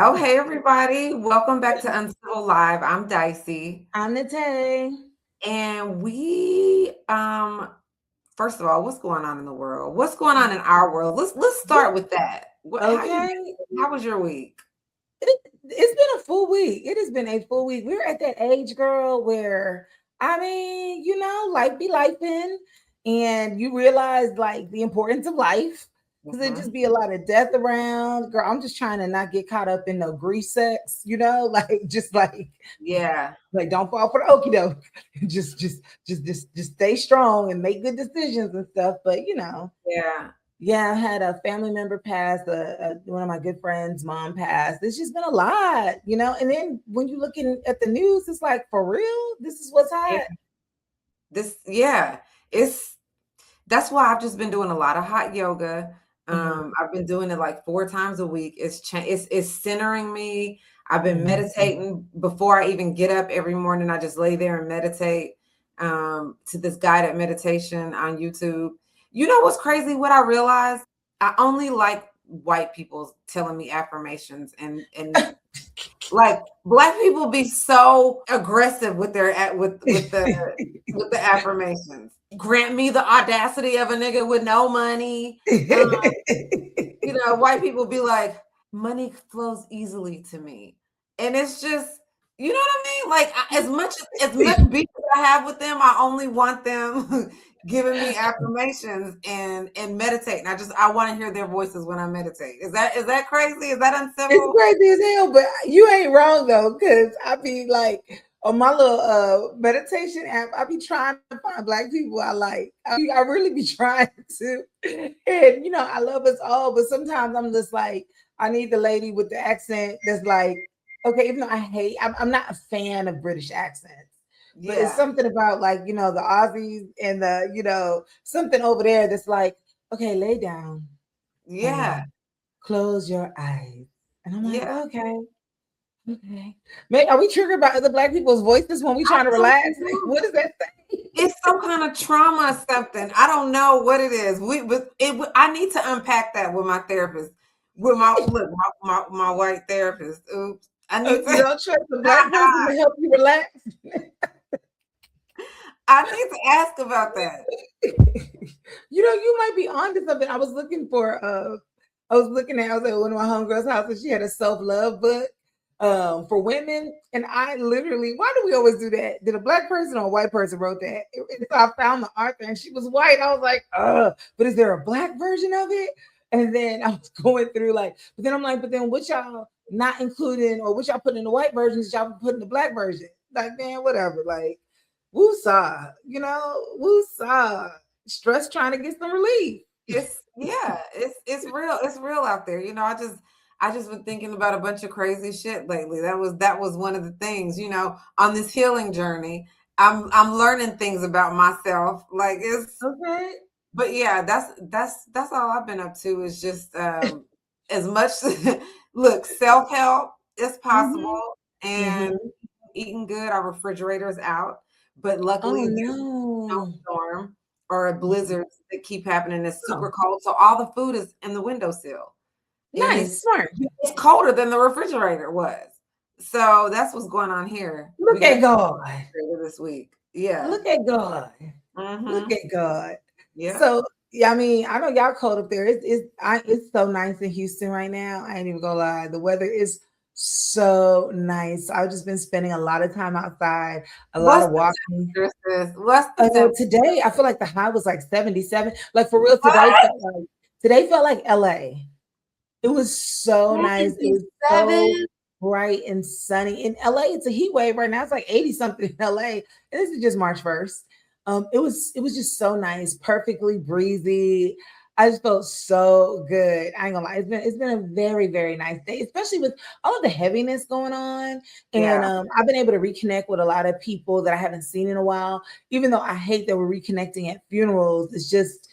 Oh, hey everybody. Welcome back to Uncivil Live. I'm Dicey. I'm Nate. And first of all, what's going on in the world? What's going on in our world? Let's start with that. Okay. How was your week? It's been a full week. It has been a full week. We're at that age, girl, where life be lifing, and you realize like the importance of life. Because there just Mhm. be a lot of death around. Girl, I'm just trying to not get caught up in no grief sex, like just Yeah. like don't fall for the okie doke. just stay strong and make good decisions and stuff. But Yeah. yeah, I had a family member pass, one of my good friends' mom passed. It's just been a lot. And then when you looking at the news, it's like, for real, this is what's Yeah. hot. Yeah. It's That's why I've just been doing a lot of hot yoga. Mhm, I've been doing it like 4 times a week. It's centering me. I've been mhm. meditating before I even get up every morning. I just lay there and meditate to this guided meditation on YouTube. You know what's crazy? What I realized, I only like white people telling me affirmations, and like black people be so aggressive with with the affirmations. Grant me the audacity of a nigga with no money. White people be like, money flows easily to me. And it's just, you know what I mean? Like as much beef as I have with them, I only want them giving me affirmations and meditating. I want to hear their voices when I meditate. Is that crazy? Is that It's uncivil? crazy as hell, but you ain't wrong though, because I be like on my little meditation app, I be trying to find black people I like. I really be trying to. And I love us all, but sometimes I'm just like, I need the lady with the accent that's like, okay, even though I'm not a fan of British accents, but it's Yeah. something about like, the Aussies and something over there that's like, okay, lay down Yeah. and close your eyes. And I'm like, Yeah. okay, okay. Are we triggered by other black people's voices when we I trying to don't relax? know. What does that say? It's some kind of trauma or something. I don't know what it is. I need to unpack that with my therapist. With my white therapist. Oops. I need You to don't trust the black person to help you relax. I need to ask about that. You might be onto something. I was at one of my homegirls' house and she had a self-love book for women. And I literally, why do we always do that? Did a black person or a white person wrote that? And so I found the author and she was white. I was like, but is there a black version of it? And then I was going through but then I'm like, but then what y'all not including or what y'all put in the white versions, y'all put in the black version. Like, man, whatever. Like, woosah, woosah. Stress trying to get some relief. It's real. It's real out there. I just been thinking about a bunch of crazy shit lately. That was one of the things, on this healing journey. I'm learning things about myself. Like it's Okay. But yeah, that's all I've been up to is just as much look, self-help as Mm-hmm. possible and Mm-hmm. eating good. Our refrigerator is out, but Oh luckily there's a no. snowstorm or blizzards that keep happening. It's Oh, super cold, so all the food is in the windowsill, and nice, smart. it's colder than the refrigerator was. So that's what's going on here. We Look got a at God. refrigerator this week. Yeah. Look at God. Look Mm-hmm. at God. Yeah. So yeah, I mean, I know y'all cold up there. It's so nice in Houston right now. I ain't even gonna lie. The weather is so nice. I've just been spending a lot of time outside, a lot What's of the walking. temperature, sis? What's the temperature? Today I feel like the high was like 77. Like for real, today felt like LA. It was so nice. It was so 77? bright and sunny. In LA, it's a heat wave right now. It's like 80 something in LA. And this is just March 1st. It was just so nice, perfectly breezy. I just felt so good. I ain't gonna lie. It's been a very, very nice day, especially with all of the heaviness going on. And Yeah. I've been able to reconnect with a lot of people that I haven't seen in a while. Even though I hate that we're reconnecting at funerals, it's just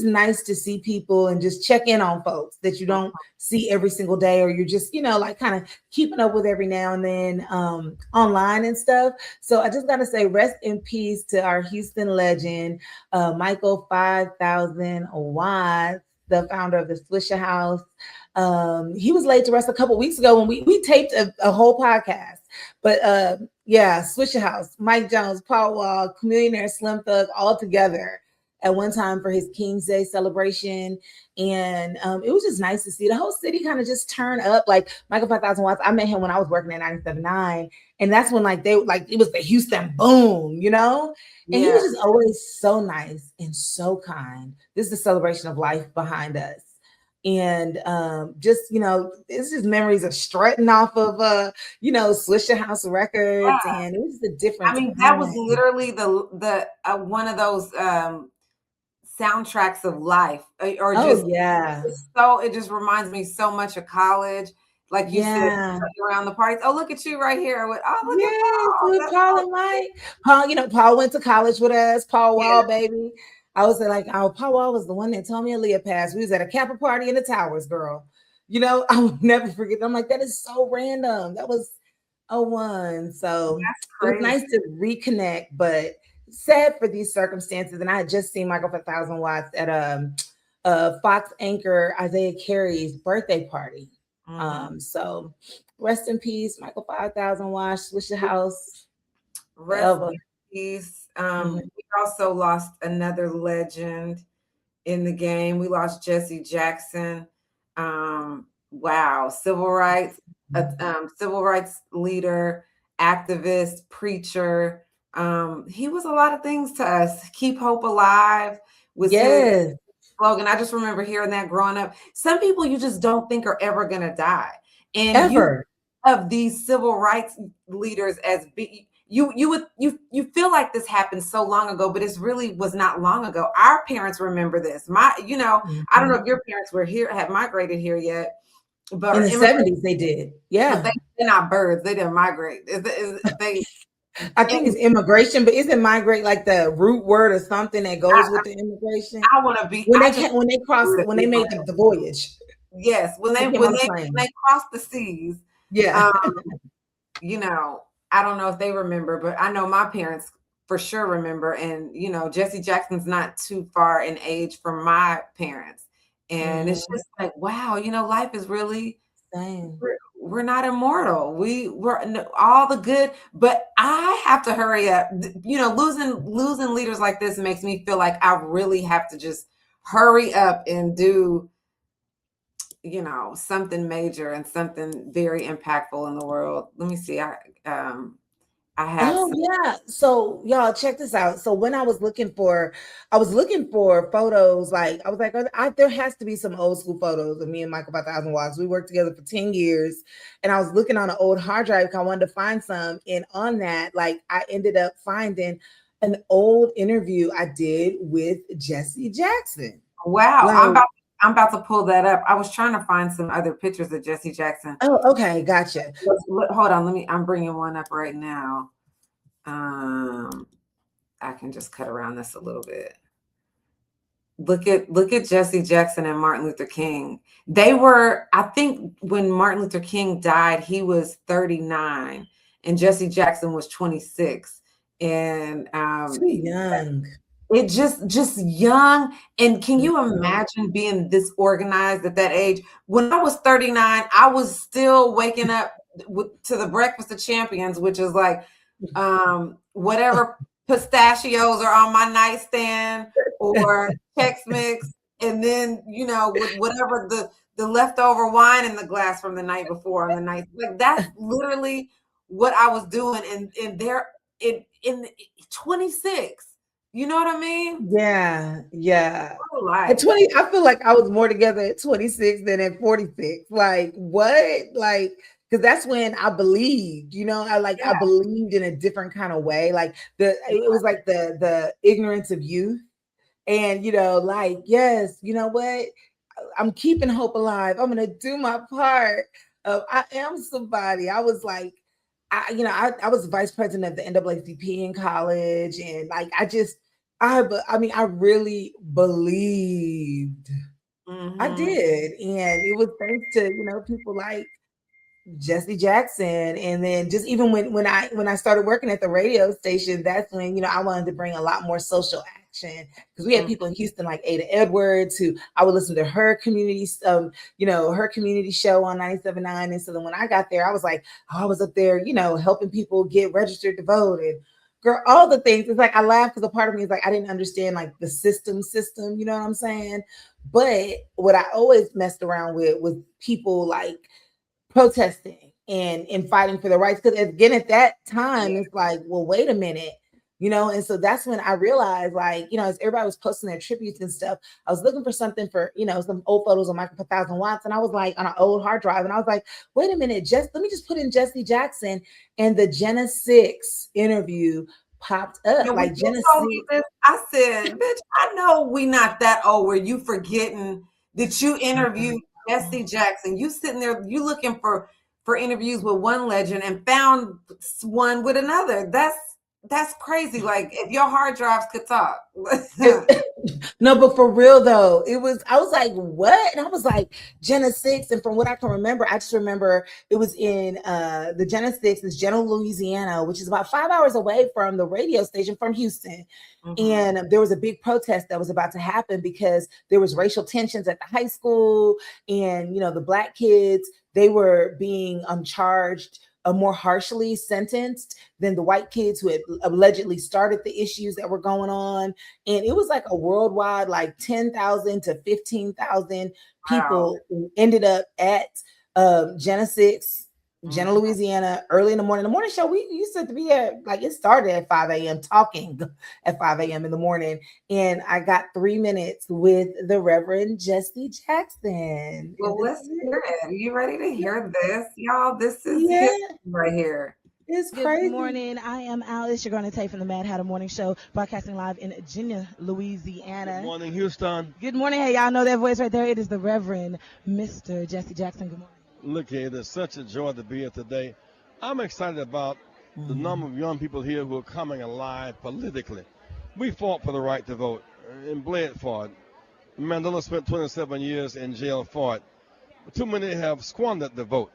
nice to see people and just check in on folks that you don't see every single day, or you're just, like kind of keeping up with every now and then online and stuff. So I just got to say, rest in peace to our Houston legend, Michael 5000 Watts. the founder of the Swisher House. He was laid to rest a couple weeks ago when we taped a whole podcast. But yeah, Swisher House, Mike Jones, Paul Wall, Millionaire Slim Thug, all together at one time for his King's Day celebration. And it was just nice to see the whole city kind of just turn up. Like Michael 5000 Watts, I met him when I was working at 97.9. And that's when like it was the Houston boom, you know? And he was Yeah. just always so nice and so kind. This is the celebration of life behind us. And just, you know, it's just memories of strutting off of you know, Swisher House Records, and it was a different I mean, that was time. literally the one of those soundtracks of life, or Oh just yeah. it just reminds me so much of college. Like you said, Yeah. around the parties. Oh, look at you right here with, oh, look at Yes, Paul. with That's Paul so and Mike. Paul, you know, Paul went to college with us. Paul yeah. Wall, baby. I was like, oh, Paul Wall was the one that told me Aaliyah passed. We was at a Kappa party in the Towers, girl. You know, I will never forget. I'm like, that is so random. That was '01. So That's it was crazy. nice to reconnect, but sad for these circumstances. And I had just seen Michael 5000 Watts at Fox anchor Isaiah Carey's birthday party. So rest in peace, Michael 5000 Watts, Swisher House Rest forever. in peace. Mhm. We also lost another legend in the game. We lost Jesse Jackson. Wow, civil rights leader, activist, preacher. He was a lot of things to us. Keep hope alive was his Yes, slogan. I just remember hearing that growing up. Some people you just don't think are ever gonna die, and you ever. of these civil rights leaders as you feel like this happened so long ago, but it's really was not long ago. Our parents remember this. I don't know Mhm. if your parents were here, had migrated here yet, but In or the immigrated, 70s, they did. but Yeah. they're not birds. They didn't migrate. They I think and it's immigration, but isn't migrate like the root word or something that goes with the immigration? I want to be. When I they just came, when they crossed, want to when be they made like the voyage, yes. they came on a When plane. they cross the seas, Yeah. um, you know, I don't know if they remember, but I know my parents for sure remember. And, Jesse Jackson's not too far in age from my parents. And it's Mhm. just like, wow, life is really, Same. we're not immortal. All the good, but I have to hurry up. Losing leaders like this makes me feel like I really have to just hurry up and do something major and something very impactful in the world. Let me see. I have Oh some. yeah. So y'all check this out. So when I was looking for photos. Like I was like, there has to be some old school photos of me and Michael 5000 Watts. We worked together for 10 years, and I was looking on an old hard drive because I wanted to find some. And on that, like I ended up finding an old interview I did with Jesse Jackson. Wow, Like, I'm about to pull that up. I was trying to find some other pictures of Jesse Jackson. oh, okay, gotcha. Hold on, I'm bringing one up right now. I can just cut around this a little bit. Look at Jesse Jackson and Martin Luther King. I think when Martin Luther King died, he was 39 and Jesse Jackson was 26. And Too young. it just young. And can you Mhm. imagine being this organized at that age? When I was 39, I was still waking up to the Breakfast of Champions, which is like whatever pistachios are on my nightstand or Chex Mix, and then with whatever the leftover wine in the glass from the night before on the night. Like that's literally what I was doing, and there in 26. You know what I mean? Yeah, yeah. Real At life. 20, I feel like I was more together at 26 than at 46. Like, what? Like, because that's when I believed, I Yeah. believed in a different kind of way. Like it was like the ignorance of youth. And like, yes, you know what? I'm keeping hope alive. I'm gonna do my part. I am somebody. I was like, I was vice president of the NAACP in college, and like I mean, I really believed. I Hmm. did, and it was thanks to people like Jesse Jackson, and then just even when I started working at the radio station, that's when I wanted to bring a lot more social action, because we had Mm. people in Houston like Ada Edwards, who I would listen to her community, her community show on 97.9. And so then when I got there, I was like, oh, I was up there, helping people get registered to vote, and girl, all the things. It's like I laugh because a part of me is like I didn't understand like the system. You know what I'm saying? But what I always messed around with was people like protesting and fighting for their rights. Because again, at that time, Yeah. it's like, well, wait a minute. And so that's when I realized, like, as everybody was posting their tributes and stuff, I was looking for something for, some old photos of Michael per thousand watts. And I was like on an old hard drive. And I was like, wait a minute, let me just put in Jesse Jackson. And the Jenna 6 interview popped up. And when Like you Jenna told me 6. this, I said, "Bitch, I know we not that old where you forgetting that you interviewed Jesse Jackson. You sitting there, you looking for interviews with one legend and found one with another. That's crazy. Like if your hard drives could talk." No, but for real though, I was like, what? And I was like, Jenna 6. And from what I can remember, I just remember it was in the Jenna 6 is Jenna, Louisiana, which is about 5 hours away from the radio station from Houston. Mhm. And there was a big protest that was about to happen because there was racial tensions at the high school. And, the black kids, they were being charged more harshly sentenced than the white kids who had allegedly started the issues that were going on. And it was like a worldwide, like 10,000 to 15,000 Wow. people who ended up at Jenna 6, Jenna, Mhm. Louisiana, early in the morning. The morning show, we used to be there, like it started at 5 a.m. talking at 5 a.m. in the morning. And I got 3 minutes with the Reverend Jesse Jackson. And Well, this let's is hear it. it. Are you ready to hear this, y'all? This is history Yeah, right here. it's Good crazy. morning. I am Alice. You're going to take from the Mad Hatter Morning Show, broadcasting live in Virginia, Good Louisiana. morning, Houston. Good morning. Hey, y'all know that voice right there? It is the Reverend Mr. Jesse Jackson. Good morning. Look here, it is such a joy to be here today. I'm excited about the number of young people here who are coming alive politically. We fought for the right to vote and bled for it. Mandela spent 27 years in jail for it. But too many have squandered the vote.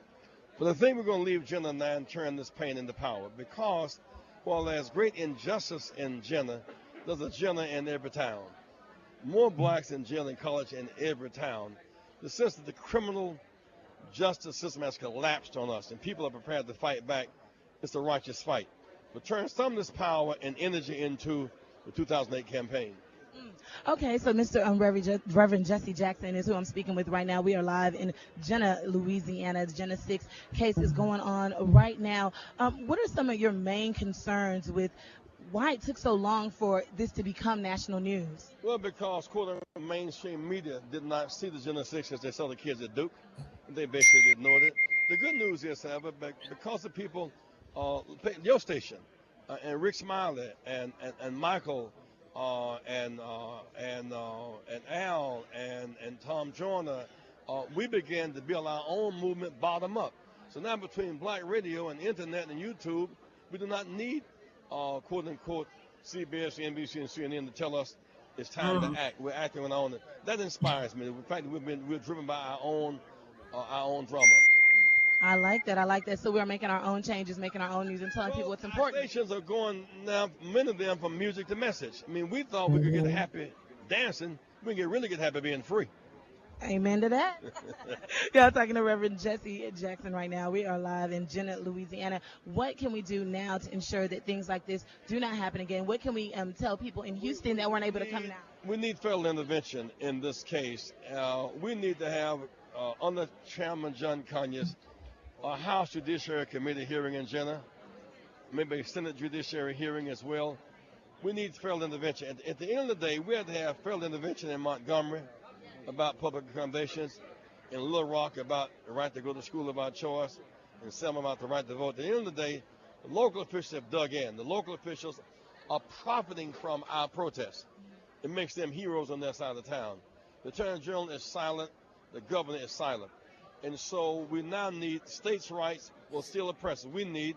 But I think we're going to leave Jenna 9 turn this pain into power because while there's great injustice in Jenna, there's a Jenna in every town. More blacks in jail and college in every town. The sense that the criminal justice system has collapsed on us and people are prepared to fight back. It's a righteous fight. But turn some of this power and energy into the 2008 campaign. Okay, so Mr. Reverend Jesse Jackson is who I'm speaking with right now. We are live in Jenna, Louisiana. The Jenna 6 case is going on right now. What are some of your main concerns with why it took so long for this to become national news? Well, because quote mainstream media did not see the Gen 6 as they saw the kids at Duke. They basically ignored it. The good news is, however, because the people, your station, and Rick Smiley and Michael and Al and Tom Joyner, we began to build our own movement bottom up. So now between black radio and internet and YouTube, we do not need quote unquote CBS, NBC, and CNN to tell us it's time to Mhm. act. We're acting on our own. That inspires me. In fact, we're driven by our own drama. I like that. I like that. So we're making our own changes, making our own news, and telling people Well, what's our important. stations are going now, many of them from music to message. I mean, we thought we could get Mhm. happy dancing. We can really get happy being free. Amen to that. Yeah, I'm talking to Reverend Jesse Jackson right now. We are live in Jenna, Louisiana. What can we do now to ensure that things like this do not happen again? What can we tell people in Houston that weren't able to come now? We need federal intervention in this case. We need to have, under Chairman John Conyers, a House Judiciary Committee hearing in Jenna, maybe a Senate Judiciary hearing as well. We need federal intervention. At the end of the day, we have to have federal intervention in Montgomery about public accommodations, in Little Rock about the right to go to school of our choice, and Selma about the right to vote. At the end of the day, the local officials have dug in. The local officials are profiting from our protests. It makes them heroes on their side of the town. The Attorney General is silent. The governor is silent. And so we now need states' rights will still oppress us. We need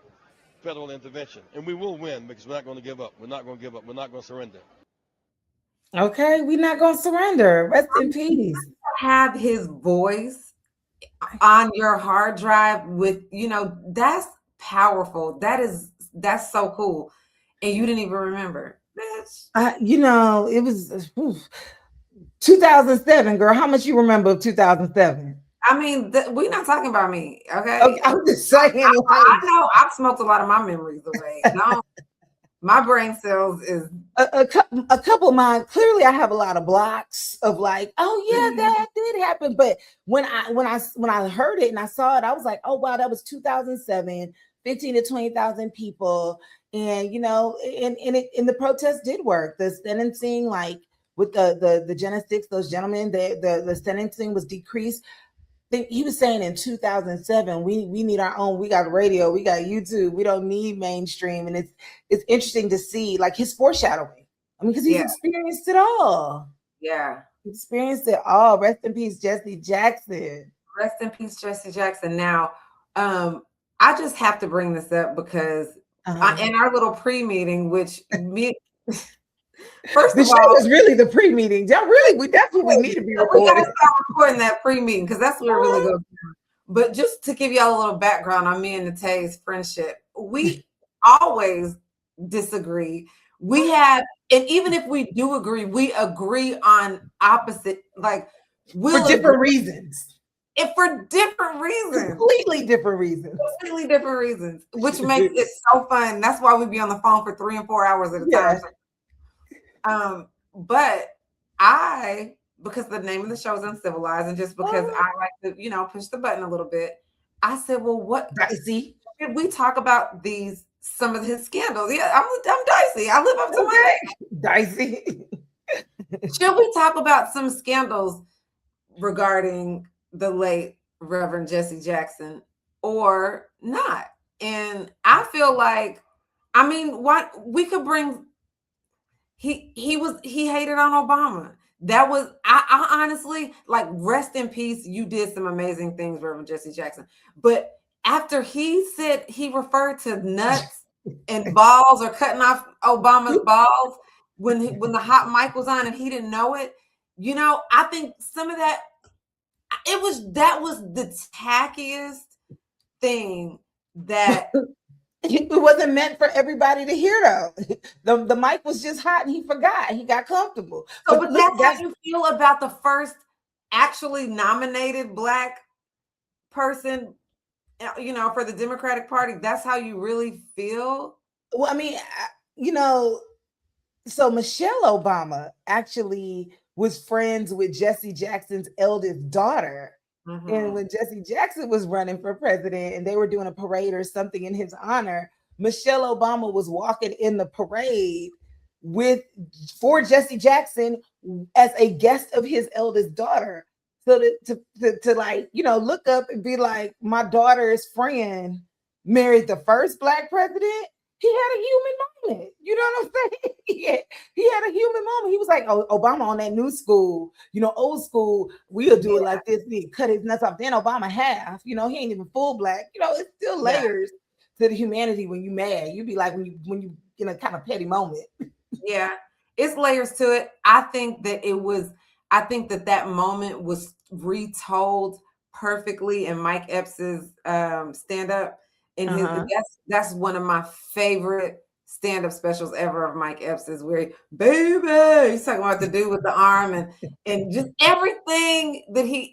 federal intervention. And we will win because we're not going to give up. We're not going to give up. We're not going to surrender. Okay, we're not gonna surrender. Rest in peace. Have his voice on your hard drive with, that's powerful. That's so cool. And you didn't even remember. bitch. It was 2007, girl. How much you remember of 2007? I mean, we're not talking about me, Okay, okay? I'm just saying, I know I've smoked a lot of my memories away. No, my brain cells is a couple of mine. Clearly, I have a lot of blocks of like, oh yeah, that did happen. But when I heard it and I saw it, I was like, oh wow, that was 2007, 15 to 20,000 people, and and the protest did work. The sentencing, like with the Gen 6, those gentlemen, the sentencing was decreased. Think he was saying in 2007 we need our own. We got radio, we got YouTube, we don't need mainstream. And it's interesting to see like his foreshadowing. I mean, because he's yeah, experienced it all. yeah. Experienced it all. Rest in peace, Jesse Jackson. Rest in peace, Jesse Jackson. Now, I just have to bring this up because in our little pre-meeting, which me first The of show all, is really the pre-meeting. That's what we need to be we gotta recording. start recording that pre-meeting because that's where it really goes down. But just to give y'all a little background on me and Natay's friendship, we always disagree. We have, and even if we do agree, we agree on opposite, like For different reasons. and for different reasons. Completely different reasons. Completely different reasons, which makes it so fun. That's why we be on the phone for 3 and 4 hours at a time. But because the name of the show is Uncivilized, and just because I like to, push the button a little bit, I said, well, what Dicey? Should we talk about some of his scandals? Yeah, I'm dicey. I live up to my name. Dicey. Should we talk about some scandals regarding the late Reverend Jesse Jackson or not? And I feel like, I mean, what we could bring. He hated on Obama. That was I honestly, like, rest in peace. You did some amazing things, Reverend Jesse Jackson. But after he said he referred to nuts and balls or cutting off Obama's balls when the hot mic was on and he didn't know it, I think some of that that was the tackiest thing that it wasn't meant for everybody to hear though. The mic was just hot and he forgot. He got comfortable. So, but that's how you feel about the first actually nominated Black person, for the Democratic Party. That's how you really feel? Well, I mean, so Michelle Obama actually was friends with Jesse Jackson's eldest daughter. Mm-hmm. And when Jesse Jackson was running for president and they were doing a parade or something in his honor, Michelle Obama was walking in the parade for Jesse Jackson as a guest of his eldest daughter. So to like, look up and be like, my daughter's friend married the first Black president. He had a human moment. You know what I'm saying? He had a human moment. He was like, oh, Obama on that new school, old school, we'll do it like this. He cut his nuts off. Then Obama half, he ain't even full Black. It's still layers to the humanity when you mad. You be like when you in a kind of petty moment. Yeah, it's layers to it. I think that that moment was retold perfectly in Mike Epps's stand-up. And that's one of my favorite stand-up specials ever of Mike Epps's, where he's talking about the dude with the arm and just everything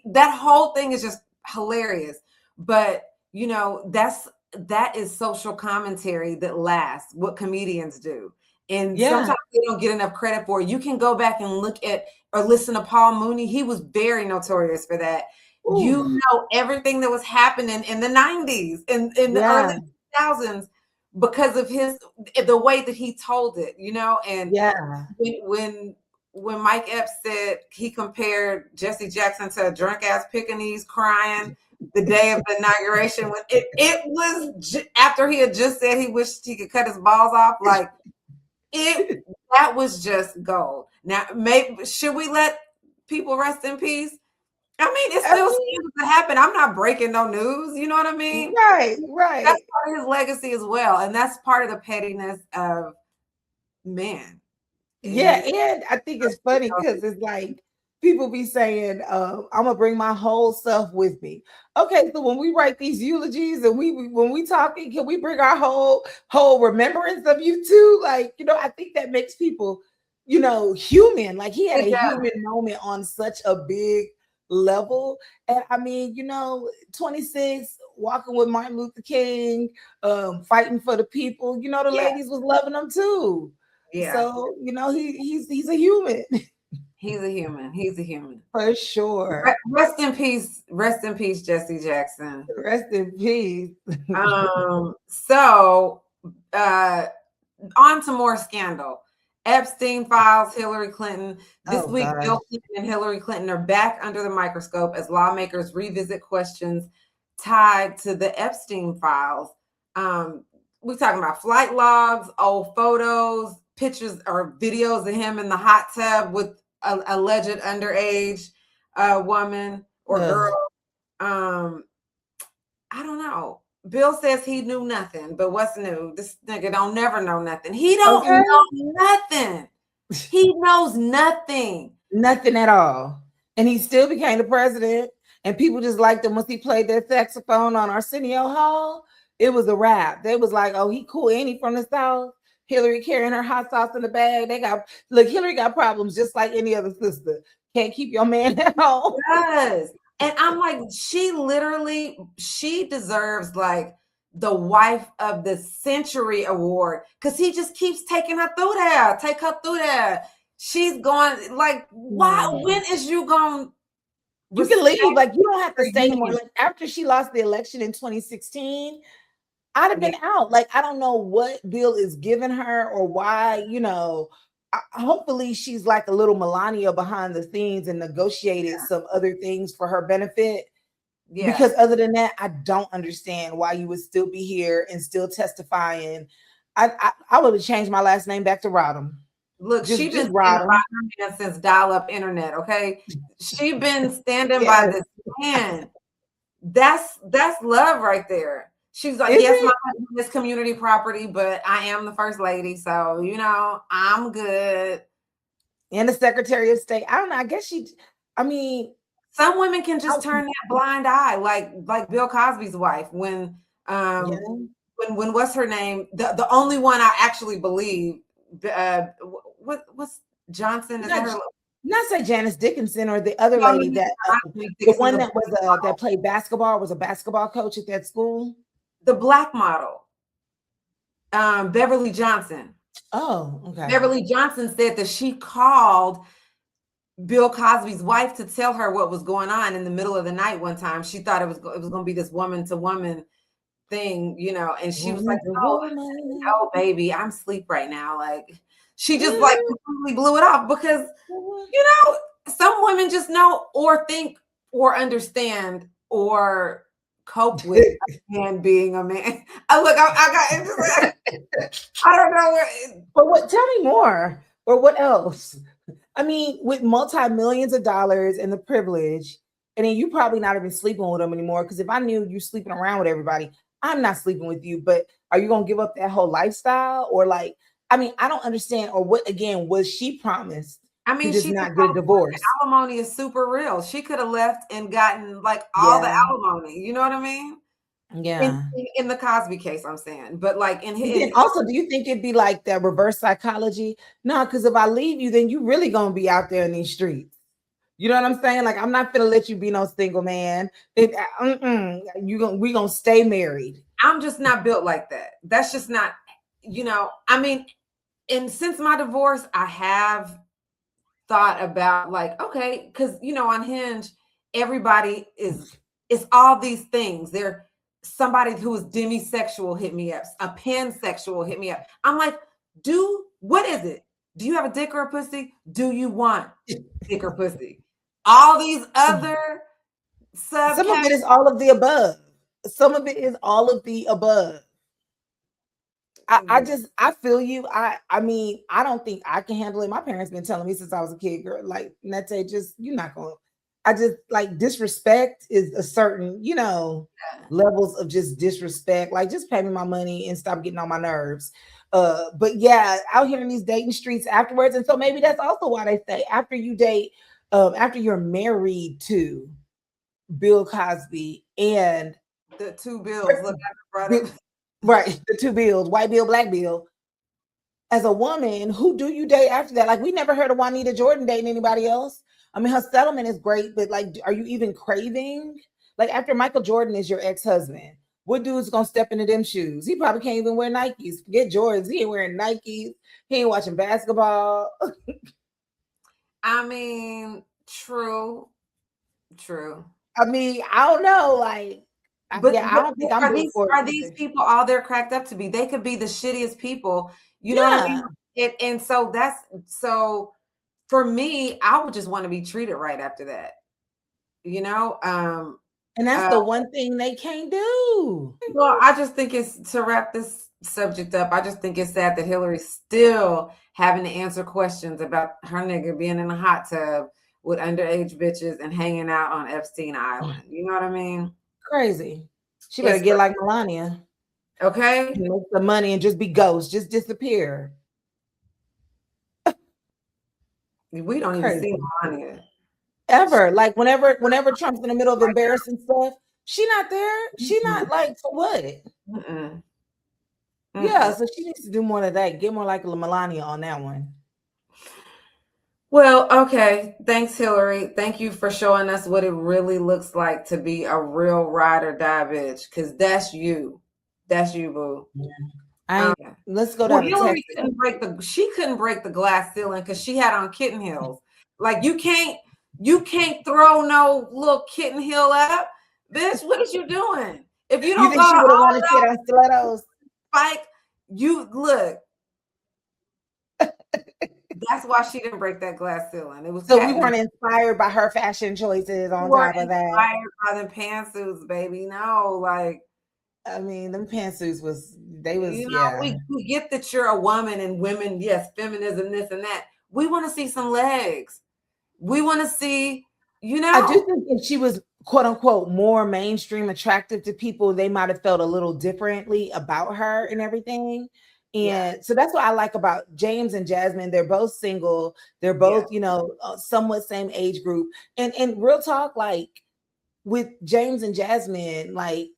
that whole thing is just hilarious. But that is social commentary that lasts, what comedians do. And sometimes they don't get enough credit for it. You can go back and look at or listen to Paul Mooney. He was very notorious for that. Ooh. Everything that was happening in the 90s and in the early 2000s because of the way that he told it, and when Mike Epps said he compared Jesse Jackson to a drunk ass Pekingese crying the day of the inauguration, when it was after he had just said he wished he could cut his balls off, like that was just gold. Now, maybe should we let people rest in peace? I mean, it's still scandals that happen. I'm not breaking no news. You know what I mean? Right. That's part of his legacy as well. And that's part of the pettiness of man. Yeah, and I think it's funny because it's like people be saying, I'm gonna bring my whole self with me. Okay, so when we write these eulogies and when we talking, can we bring our whole remembrance of you too? Like, I think that makes people, human. Like he had It a does. human moment on such a big level. And I mean, 26, walking with Martin Luther King, fighting for the people, the Yeah. ladies was loving him too. Yeah. So, he's a human. He's a human. He's a human. For sure. Rest in peace. Rest in peace, Jesse Jackson. Rest in peace. So on to more scandal. Epstein files, Hillary Clinton. This Oh week, gosh. Bill Clinton and Hillary Clinton are back under the microscope as lawmakers revisit questions tied to the Epstein files. We're talking about flight logs, old photos, pictures or videos of him in the hot tub with an alleged underage woman or Ugh. girl. I don't know. Bill says he knew nothing, but what's new? This nigga don't never know nothing. He don't Okay. know nothing. He knows nothing. Nothing at all. And he still became the president. And people just liked him once he played that saxophone on Arsenio Hall. It was a wrap. They was like, oh, he cool. Ain't he from the South? Hillary carrying her hot sauce in the bag. Hillary got problems just like any other sister. Can't keep your man at home. Yes. And I'm like, she deserves like the wife of the century award because he just keeps taking her through there. Take her through there. She's going like, why? When is you going? You can leave. Like, you don't have to stay anymore. Like, after she lost the election in 2016, I'd have been out. Like, I don't know what Bill is giving her or why, hopefully she's like a little Melania behind the scenes and negotiated some other things for her benefit. Yeah. Because other than that, I don't understand why you would still be here and still testifying. I would have changed my last name back to Rodham. Look, she's been standing by her man since dial-up internet, okay? She been standing by this man. That's love right there. She's like, yes, my husband is community property, but I am the first lady, so I'm good. And the Secretary of State. I don't know. I guess some women can just turn that blind eye, like Bill Cosby's wife. When what's her name? The only one I actually believe. What's Johnson? Is that her? Not say Janice Dickinson or the other lady that the one that was that played basketball, was a basketball coach at that school. The black model, Beverly Johnson. Oh, okay. Beverly Johnson said that she called Bill Cosby's wife to tell her what was going on in the middle of the night one time. She thought it was going to be this woman to woman thing, and she was like, oh, baby, I'm asleep right now. Like, she just like completely blew it off because, some women just know or think or understand or cope with a man being a man. I got into I don't know where. But what? Tell me more. Or what else? I mean, with multi-millions of dollars and the privilege, and then you probably not even sleeping with them anymore. Because if I knew you sleeping around with everybody, I'm not sleeping with you. But are you gonna give up that whole lifestyle? Or like, I mean, I don't understand. Or what again was she promised? I mean, she not get a divorce. Alimony is super real. She could have left and gotten like all the alimony. You know what I mean? Yeah. In the Cosby case, I'm saying, but like in his. Also, do you think it'd be like that reverse psychology? No, because if I leave you, then you really gonna be out there in these streets. You know what I'm saying? Like, I'm not gonna let you be no single man. We gonna stay married. I'm just not built like that. That's just not. I mean, and since my divorce, I have thought about like, okay, because on Hinge, everybody it's all these things. They're somebody who is demisexual hit me up, a pansexual hit me up. I'm like, what is it? Do you have a dick or a pussy? Do you want dick or pussy? All these other some of it is all of the above. Some of it is all of the above. I feel you. I mean, I don't think I can handle it. My parents been telling me since I was a kid, girl, like, Nete, just, you're not going to. I just like disrespect is a certain, levels of just disrespect. Like, just pay me my money and stop getting on my nerves. But yeah, out here in these dating streets afterwards. And so maybe that's also why they say after you date after you're married to Bill Cosby and The two bills. Look at the brother. right, the two Bills, white Bill, black Bill. As a woman, who do you date after that? Like, we never heard of Juanita Jordan dating anybody else. I mean, her settlement is great, but like, are you even craving? Like, after Michael Jordan is your ex-husband, what dude's gonna step into them shoes? He probably can't even wear Nikes. Forget Jordans. He ain't wearing Nikes. He ain't watching basketball. I mean, true, true. I mean, I don't know. Like, yeah, I don't think I'm built for are it these either. people all they're cracked up to be? They could be the shittiest people. You know what I mean? Yeah, And so that's so for me, I would just want to be treated right after that. You know? and that's Uh, the one thing they can't do. well, I just think it's to wrap this subject up. I just think it's sad that Hillary's still having to answer questions about her nigga being in a hot tub with underage bitches and hanging out on Epstein Island. You know what I mean? Crazy. She better It's get like Melania. okay. Make some money and just be ghost, just disappear. We don't even see Crazy. Melania. Ever. Like whenever Trump's in the middle of embarrassing stuff, she not there. She not like for what? Mm-mm. Yeah, Mm-mm. so she needs to do more of that. Get more like Melania on that one. Well, okay. Thanks, Hillary. Thank you for showing us what it really looks like to be a real ride or die bitch. Cause that's you. That's you, boo. Yeah. Yeah. Let's go Well, down to Hillary Texas. couldn't break the glass ceiling because she had on kitten heels. Like you can't throw no little kitten heel up. Bitch, what is you doing? If you You don't think go she to would have all wanted to sit on stilettos? spike, you look. That's why she didn't break that glass ceiling. It was So we cat. weren't inspired by her fashion choices You on weren't top of that. inspired by the pantsuits, baby. No, like I mean, them pantsuits was you know, yeah. we get that you're a woman and women, yes, feminism, this and that. We want to see some legs. We want to see, you I do know, think if she was quote unquote more mainstream attractive to people, they might have felt a little differently about her and everything. yeah, And so that's what I like about James and Jasmine. They're both single. They're yeah, both, somewhat same age group. And real talk, like with James and Jasmine, like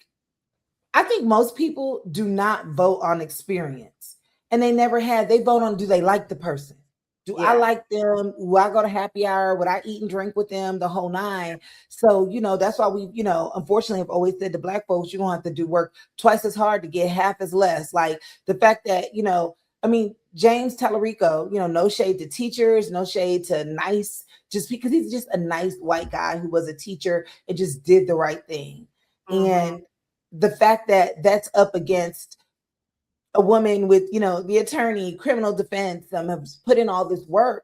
I think most people do not vote on experience. And they never had, they vote on do they like the person? Do I yeah, like them? Will I go to happy hour? Would I eat and drink with them the whole nine? So, that's why we, unfortunately have always said to black folks, you're gonna have to do work twice as hard to get half as less. Like the fact that, I mean, James Tallarico, no shade to teachers, no shade to nice, just because he's just a nice white guy who was a teacher and just did the right thing. mm-hmm, And the fact that that's up against a woman with, the attorney, criminal defense, have put in all this work.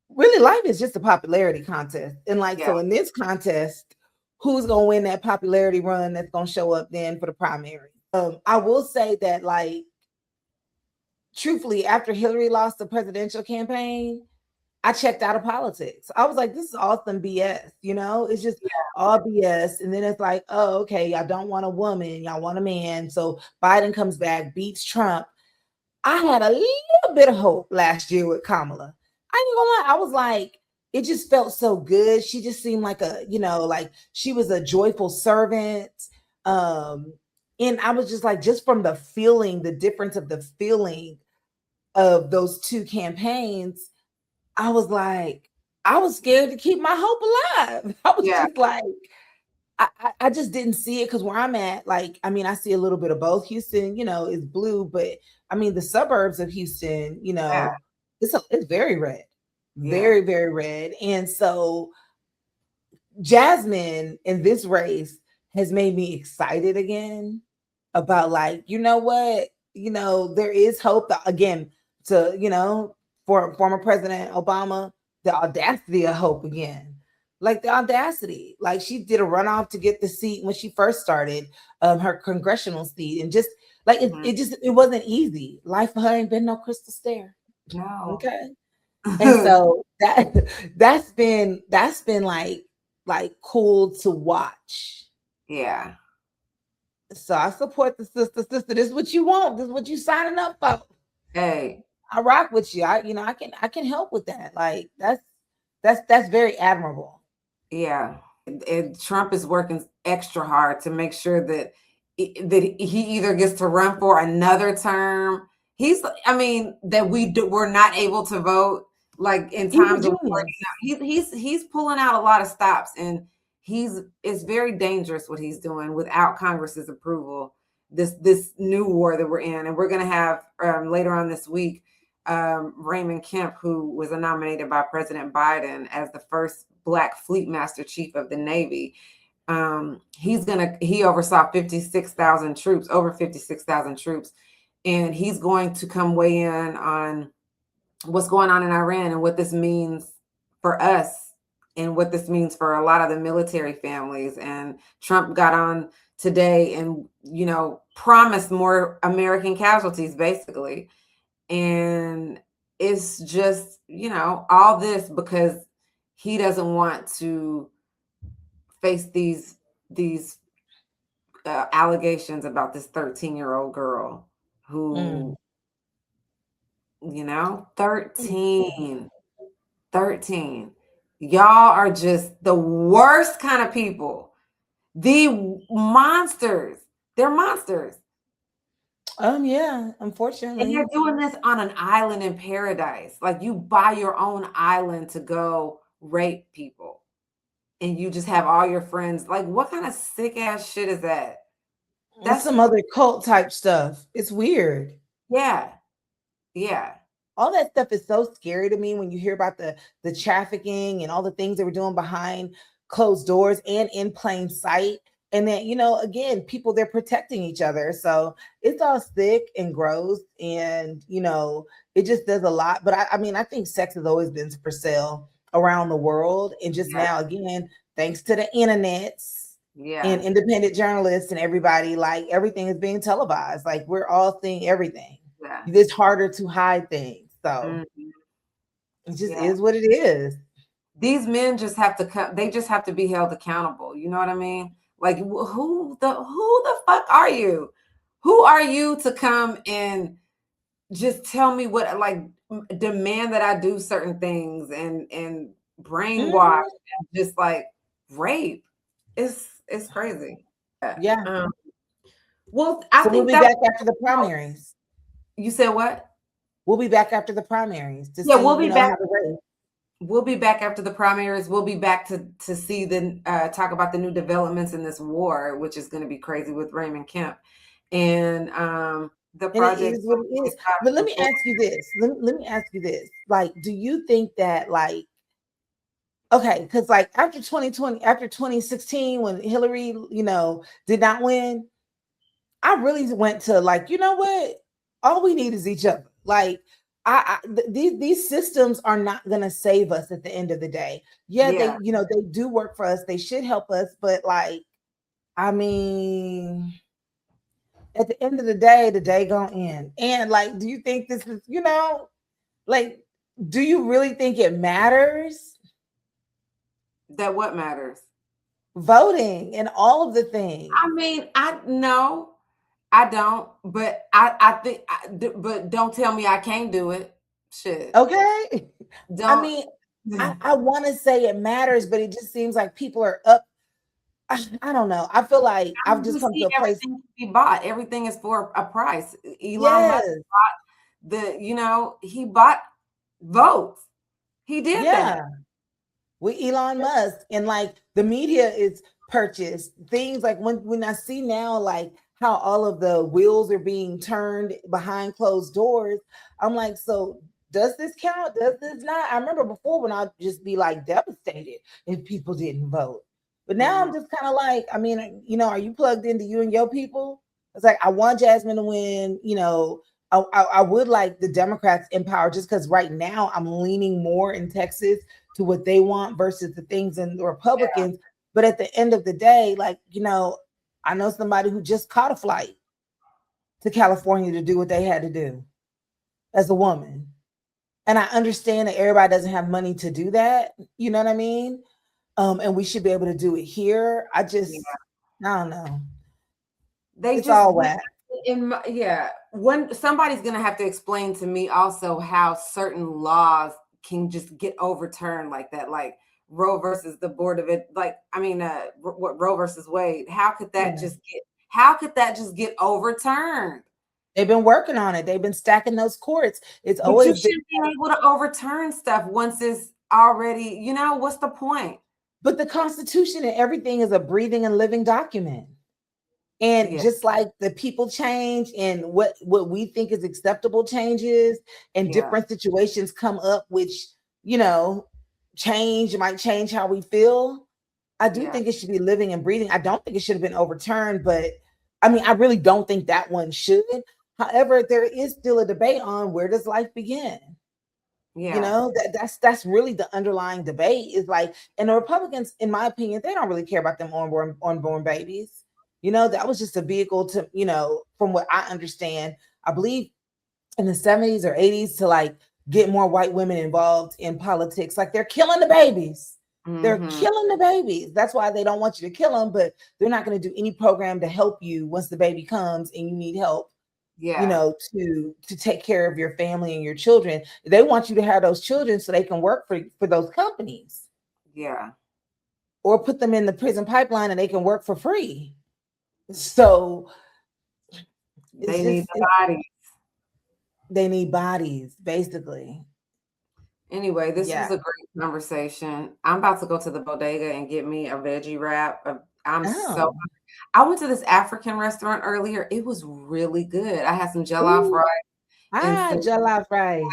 Really, life is just a popularity contest. And like, yeah, so in this contest, who's going to win that popularity run that's going to show up then for the primary? I will say that, like, truthfully, after Hillary lost the presidential campaign, I checked out of politics. I was like, this is all some BS, it's just all BS. And then it's like, oh, okay, y'all don't want a woman, y'all want a man. So Biden comes back, beats Trump. I had a little bit of hope last year with Kamala. I ain't gonna lie, I was like, it just felt so good. She just seemed like like she was a joyful servant. And I was just like, just from the feeling, the difference of the feeling of those two campaigns, I was like, I was scared to keep my hope alive. I was yeah, just like, I just didn't see it because where I'm at, like, I mean, I see a little bit of both. Houston, is blue, but I mean, the suburbs of Houston, yeah, it's very red, yeah, very, very red. And so Jasmine in this race has made me excited again about like, you know what, there is hope again to, for former President Obama, the audacity of hope again. Like the audacity. Like she did a runoff to get the seat when she first started her congressional seat. And just like mhm. it wasn't easy. Life for her ain't been no crystal stair. No. Okay. And so that's been like cool to watch. Yeah. So I support the sister. Sister, this is what you want. This is what you signing up for. Hey, I rock with you. I can help with that. Like That's very admirable. Yeah. And Trump is working extra hard to make sure that he either gets to run for another term. I mean, that we're not able to vote like in He's a times of war. genius. He's pulling out a lot of stops, and it's very dangerous what he's doing without Congress's approval. This new war that we're in, and we're going to have later on this week Raymond Kemp, who was nominated by President Biden as the first Black Fleet Master Chief of the Navy. He oversaw 56,000 troops, over 56,000 troops, and he's going to come weigh in on what's going on in Iran and what this means for us and what this means for a lot of the military families. And Trump got on today and, promised more American casualties, basically. And it's just, all this because he doesn't want to face these allegations about this 13-year-old girl who, 13. Y'all are just the worst kind of people. The monsters. They're monsters. Yeah, unfortunately. And you're doing this on an island in paradise. Like, you buy your own island to go rape people. And you just have all your friends. Like, what kind of sick ass shit is that? That's some other cult type stuff. It's weird. Yeah. Yeah. All that stuff is so scary to me when you hear about the trafficking and all the things they were doing behind closed doors and in plain sight. And then, again, people, they're protecting each other. So it's all sick and gross. And, it just does a lot. But I think sex has always been for sale around the world. And just now, again, thanks to the internets and independent journalists and everybody, like, everything is being televised. Like, we're all seeing everything. Yeah. It's harder to hide things. So it just is what it is. These men just have to come. They just have to be held accountable. You know what I mean? Like, who the fuck are you? Who are you to come and just tell me what, like, demand that I do certain things and brainwash and just like rape? It's crazy. Yeah. Well, I think we'll be back after the primaries. You said what? We'll be back after the primaries. We'll be back. We'll be back after the primaries. We'll be back to see talk about the new developments in this war, which is going to be crazy with Raymond Kemp and the project. It is what it is. But let me ask you this. Let me ask you this. Like, do you think that, like, okay, because like after 2020, after 2016, when Hillary, did not win, I really went to, like, you know what? All we need is each other. Like, these systems are not going to save us at the end of the day. They do work for us. They should help us. But, like, I mean, at the end of the day gonna end. And, like, do you think this is, like, do you really think it matters? That what matters? Voting and all of the things. I mean, no. I don't, but I think, but don't tell me I can't do it. Shit. Okay. I want to say it matters, but it just seems like people are up. I don't know. I feel like I've just come to a place. Everything can be bought. Everything is for a price. Elon Musk bought he bought votes. He did that. With Elon Musk, and like the media is purchased. Things like when I see now, like, how all of the wheels are being turned behind closed doors, I'm like, so does this count? Does this not? I remember before when I'd just be like devastated if people didn't vote. But now I'm just kind of like, I mean, are you plugged into you and your people? It's like, I want Jasmine to win. I would like the Democrats in power, just because right now I'm leaning more in Texas to what they want versus the things in the Republicans. Yeah. But at the end of the day, like, I know somebody who just caught a flight to California to do what they had to do as a woman. And I understand that everybody doesn't have money to do that. You know what I mean? And we should be able to do it here. I don't know. It's all whack. When somebody's going to have to explain to me also how certain laws can just get overturned like that, like Roe versus the board of it, like what Roe versus Wade. Yeah. How could that just get overturned? They've been working on it. They've been stacking those courts. It's But you always been. shouldn't be able to overturn stuff once it's already, what's the point? But the Constitution and everything is a breathing and living document. And Yeah, just like the people change and what we think is acceptable changes, and yeah, different situations come up, which, you know, might change how we feel. I do yeah, think it should be living and breathing. I don't think it should have been overturned, but I mean, I really don't think that one should. However, there is still a debate on where does life begin. You yeah, know, that's really the underlying debate, is like, and the Republicans, in my opinion, they don't really care about them unborn babies. You know, that was just a vehicle to, from what I understand, I believe in the 70s or 80s, to like get more white women involved in politics. Like, they're killing the babies. They're mm-hmm, killing the babies. That's why they don't want you to kill them, but they're not going to do any program to help you once the baby comes and you need help, yeah, to take care of your family and your children. They want you to have those children so they can work for those companies, yeah. or put them in the prison pipeline and they can work for free. So it's They need just the body. they need bodies, basically. Anyway, this was Yeah. a great conversation. I'm about to go to the bodega and get me a veggie wrap. Oh. I went to this African restaurant earlier. It was really good. I had some jollof Ooh. rice and some, Jollof rice.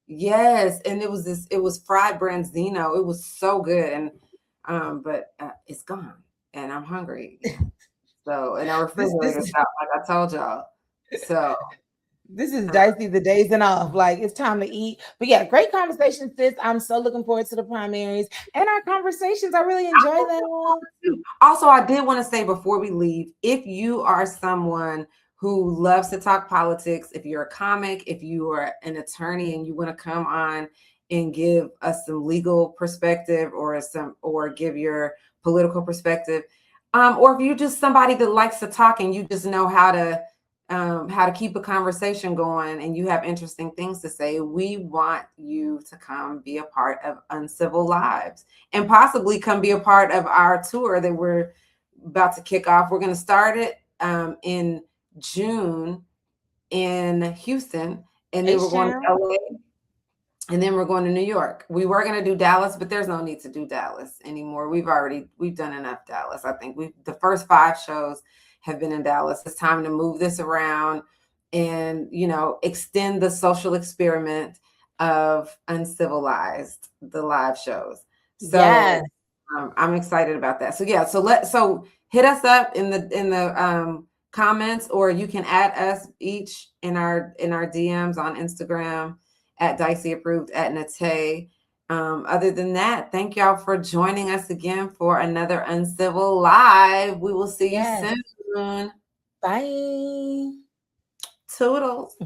yes, and it was fried branzino. It was so good. And but it's gone and I'm hungry again. So, and our This refrigerator's is out, like I told y'all. So, this is uh, Dicey the days and off. Like, it's time to eat. But yeah, great conversation, sis. I'm so looking forward to the primaries and our conversations. I really enjoy them. also, I did want to say before we leave, if you are someone who loves to talk politics, if you're a comic, if you are an attorney and you want to come on and give us some legal perspective or give your political perspective, or if you're just somebody that likes to talk and you just know how to keep a conversation going and you have interesting things to say, we want you to come be a part of Uncivil Lives and possibly come be a part of our tour that we're about to kick off. We're going to start it in June in Houston, and then we're going to H-Town. LA, and then we're going to New York. We were going to do Dallas, but there's no need to do Dallas anymore. We've done enough Dallas. I think the first 5 shows have been in Dallas. It's time to move this around and, extend the social experiment of Uncivilized, the live shows. So Yes. I'm excited about that. So yeah, so hit us up in the comments, or you can add us each in our DMs on Instagram at Dicey Approved at Nate. Other than that, thank y'all for joining us again for another Uncivil Live. We will see you Yes. soon. Bye. Toodles.